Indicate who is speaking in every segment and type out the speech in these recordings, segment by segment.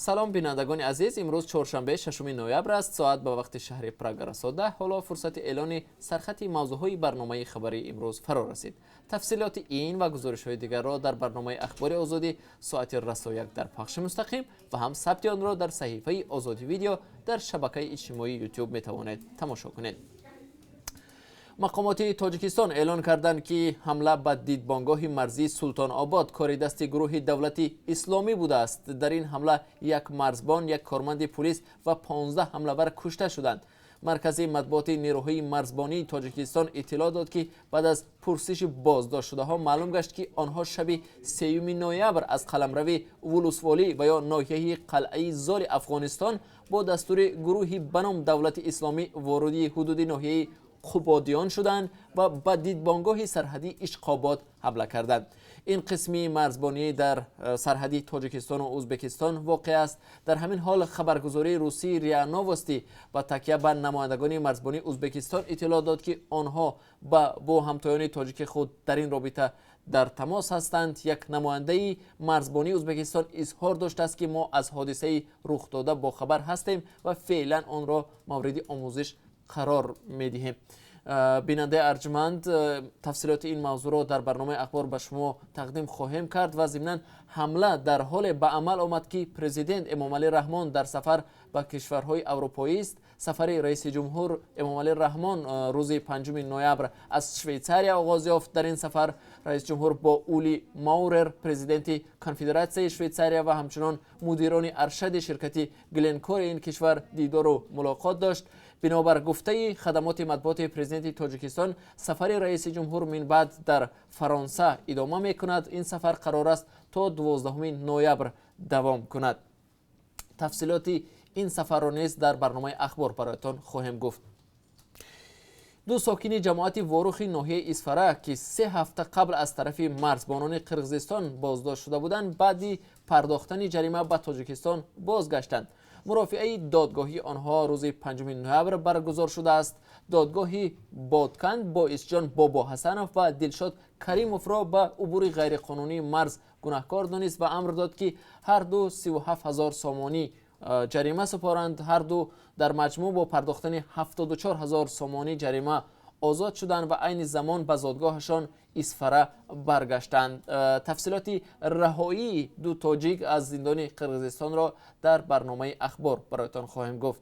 Speaker 1: سلام بینندگان عزیز، امروز چهارشنبه ششم نوامبر است. ساعت به وقت شهر پراگ رسیده. حالا فرصت اعلان سرخط موضوعهای برنامه خبری امروز فرا رسید. تفصیلات این و گزارش‌های دیگر را در برنامه اخبار آزادی ساعت رسا یک در پخش مستقیم و هم ثبت آن را در صحیفه آزادی ویدیو در شبکه اجتماعی یوتیوب می‌توانید تماشا کنید. مقامات تاجیکستان اعلان کردند که حمله به دیدبانگاه مرزی سلطان آباد کار دست گروه دولتی اسلامی بوده است. در این حمله یک مرزبان، یک کارمند پلیس و 15 حمله‌ور کشته شدند. مرکز مطبوعات نیروهای مرزبانی تاجیکستان اطلاع داد که بعد از پرسش بازداشت شده ها معلوم گشت که آنها شب 3 نوامبر از قلمروی ولسوالی و یا ناحیه قلعه زال افغانستان با دستور گروهی به نام دولت اسلامی وارد حدود ناحیه قبادیان شدند و به دیدبانگاه سرحدی اشقاباد حمله کردند. این قسمی مرزبانی در سرحدی تاجیکستان و ازبکستان واقع است. در همین حال خبرگزاری روسی ریا نووستی با تکیه بر نمایندگان مرزبانی ازبکستان اطلاع داد که آنها با همتایان تاجیک خود در این رابطه در تماس هستند. یک نماینده مرزبانی ازبکستان اظهار داشته است که ما از حادثه رخ داده با خبر هستیم و فعلا آن را مورد آموزش قرار میدهیم. بیننده ارجمند، تفصیلات این موضوع را در برنامه اخبار به شما تقدیم خواهیم کرد و ضمناً حمله در حال به عمل آمد که پرزیدنت امامعلی رحمان در سفر به کشورهای اروپایی است. سفر رئیس جمهور امامعلی رحمان روز 5 نوامبر از شویцария آغاز یافت. در این سفر رئیس جمهور با اولی ماورر پرزیدنت کنفدراسیای شویцария و همچنان مدیران ارشد شرکت گلنکور این کشور دیدار و ملاقات داشت. بنابر گفته خدمات مطبوعات پرزیدنت تاجیکستان، سفر رئیس جمهور من بعد در فرانسه ادامه میکند. این سفر قرار است تا 12 نوامبر دوام کند. تفصیلات این سفر را نیز در برنامه اخبار برایتان خواهم گفت. دو ساکن جماعت واروخی ناحیه اسفره که 3 هفته قبل از طرف مرزبانان قرقیزستان بازداشت شده بودند، بعد پرداختن جریمه به تاجیکستان بازگشتند. مرافعه دادگاهی آنها روز 5 نوامبر برگزار شده است. دادگاهی بادکند با اسجان بابا حسنов و دلشاد کریموف را به عبور غیرقانونی مرز گناهکار دانست و امر داد که هر دو 37,000 سامانی جریمه سپارند. هر دو در مجموع با پرداختن 74,000 سامانی جریمه آزاد شدند و عین زمان به زادگاهشان اسفره برگشتند. تفصیلات رهایی دو تاجیک از زندان قرقیزستان را در برنامه اخبار برایتان خواهم گفت.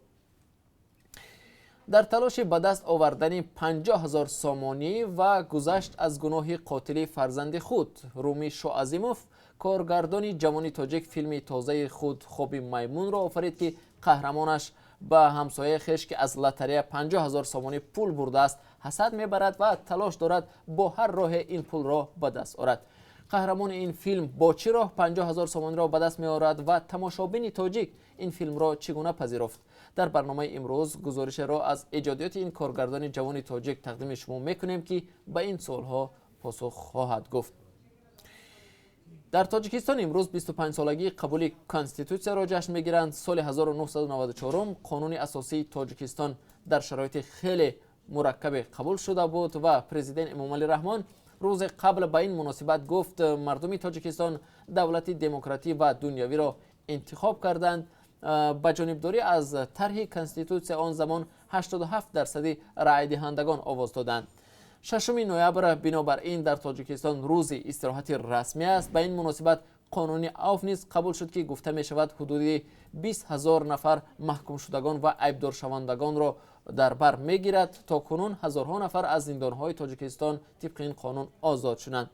Speaker 1: در تلاش به دست آوردن 50,000 سامانی و گذشت از گناه قاتل فرزند خود، رومی شوعظیموف کارگردان جوان تاجیک فیلم تازه خود خواب میمون را آفرید که قهرمانش به همسایه خویش که از لاتاری 50,000 سامانی پول برده است حسد میبرد و تلاش دارد با هر راه این پول را به دست آورد. قهرمان این فیلم با چه راه 50,000 سامانی را به دست میآورد و تماشابین تاجیک این فیلم را چگونه پذیرفت؟ در برنامه امروز گزارش را از ایجادیات این کارگردان جوان تاجیک تقدیم شما میکنیم که به این سوالها پاسخ خواهد گفت. در تاجیکستان امروز 25 سالگی قبول کانستیتوسیا را جشن میگیرند. سال 1994 قانون اساسی تاجیکستان در شرایط خیلی مرکب قبول شده بود و پرزیدنت امامعلی رحمان روز قبل به این مناسبت گفت مردم تاجیکستان دولت دموکراتی و دنیوی را انتخاب کردند. با جانبداری از طرح کانستیتوسیا آن زمان 87% رای دهندگان آواز دادند. 6 نوامبر بنابراین در تاجیکستان روز استراحت رسمی است. به این مناسبت قانون عفو نیز قبول شد که گفته می شود حدود 20,000 نفر محکوم شدگان و عیبدار شوندگان را در بر می گیرد. تا کنون هزارها نفر از زندانهای تاجیکستان طبق این قانون آزاد شدند.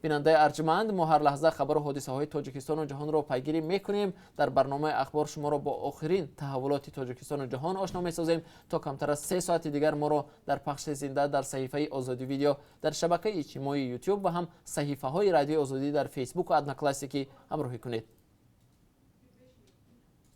Speaker 1: بیننده ارجمند، ما هر لحظه خبر و حادثه های تاجیکستان و جهان را پیگیری میکنیم. در برنامه اخبار شما را با آخرین تحولات تاجیکستان و جهان آشنا میسازیم. تا کمتر از 3 ساعت دیگر ما را در پخش زنده در صحیفه آزادی ویدیو در شبکه اجتماعی یوتیوب و هم صحیفه های رادیو آزادی در فیسبوک و ادنا کلاسیکی همراهی کنید.